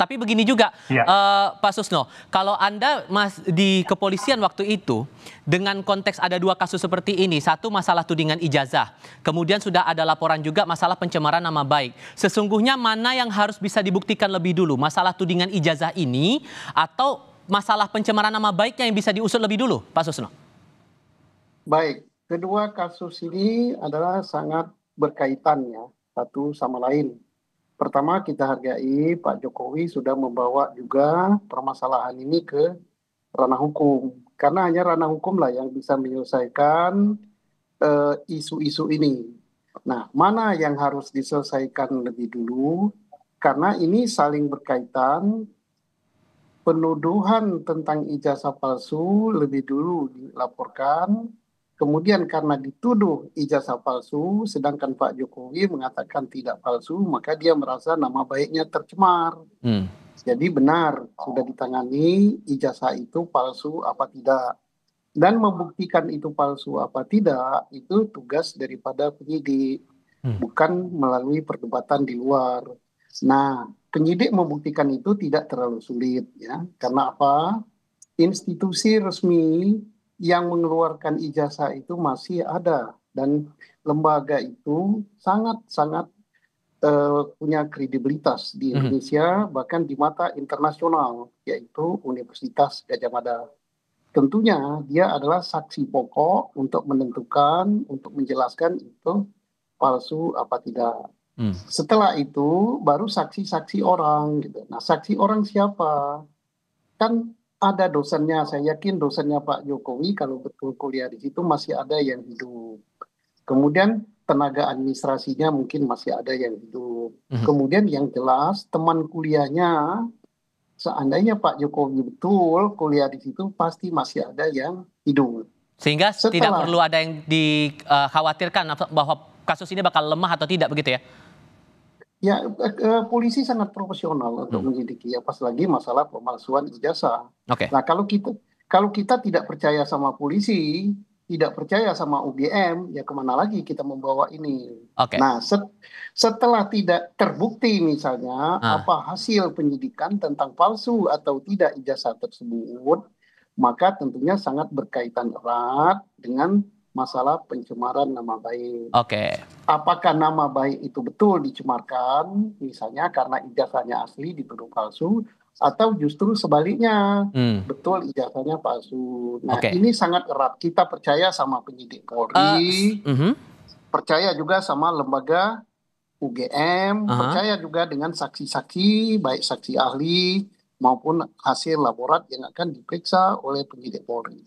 Tapi begini juga, Ya, Pak Susno, kalau Anda di kepolisian waktu itu, dengan konteks ada dua kasus seperti ini, satu masalah tudingan ijazah, kemudian sudah ada laporan juga masalah pencemaran nama baik. Sesungguhnya mana yang harus bisa dibuktikan lebih dulu, masalah tudingan ijazah ini atau masalah pencemaran nama baiknya yang bisa diusut lebih dulu, Pak Susno? baik. Kedua kasus ini adalah sangat berkaitan ya, satu sama lain. Pertama, kita hargai Pak Jokowi sudah membawa juga permasalahan ini ke ranah hukum. Karena hanya ranah hukum lah yang bisa menyelesaikan isu-isu ini. Nah, mana yang harus diselesaikan lebih dulu? Karena ini saling berkaitan. Penuduhan tentang ijazah palsu lebih dulu dilaporkan. Kemudian karena dituduh ijazah palsu, sedangkan Pak Jokowi mengatakan tidak palsu, maka dia merasa nama baiknya tercemar. Jadi benar, sudah ditangani ijazah itu palsu apa tidak. Dan membuktikan itu palsu apa tidak, itu tugas daripada penyidik, bukan melalui perdebatan di luar. Nah, penyidik membuktikan itu tidak terlalu sulit ya. Karena apa? Institusi resmi yang mengeluarkan ijazah itu masih ada dan lembaga itu sangat-sangat punya kredibilitas di Indonesia bahkan di mata internasional, yaitu Universitas Gadjah Mada. Tentunya dia adalah saksi pokok untuk menentukan, untuk menjelaskan itu palsu apa tidak. Setelah itu baru saksi-saksi orang gitu. Nah, saksi orang siapa? Kan ada dosennya, saya yakin dosennya Pak Jokowi kalau betul kuliah di situ masih ada yang hidup. Kemudian tenaga administrasinya mungkin masih ada yang hidup. Kemudian yang jelas teman kuliahnya, seandainya Pak Jokowi betul kuliah di situ pasti masih ada yang hidup. Sehingga tidak perlu ada yang dikhawatirkan bahwa kasus ini bakal lemah atau tidak begitu ya? Ya, polisi sangat profesional untuk menyelidiki, pas lagi masalah pemalsuan ijazah. Nah, kalau kita tidak percaya sama polisi, tidak percaya sama UGM, ya kemana lagi kita membawa ini? Nah, setelah tidak terbukti misalnya apa hasil penyidikan tentang palsu atau tidak ijazah tersebut, maka tentunya sangat berkaitan erat dengan masalah pencemaran nama baik. Apakah nama baik itu betul dicemarkan, misalnya karena ijazahnya asli dituduh palsu, atau justru sebaliknya, betul ijazahnya palsu. Nah, ini sangat erat. Kita percaya sama penyidik Polri, percaya juga sama lembaga UGM, percaya juga dengan saksi-saksi, baik saksi ahli maupun hasil laborat yang akan diperiksa oleh penyidik Polri.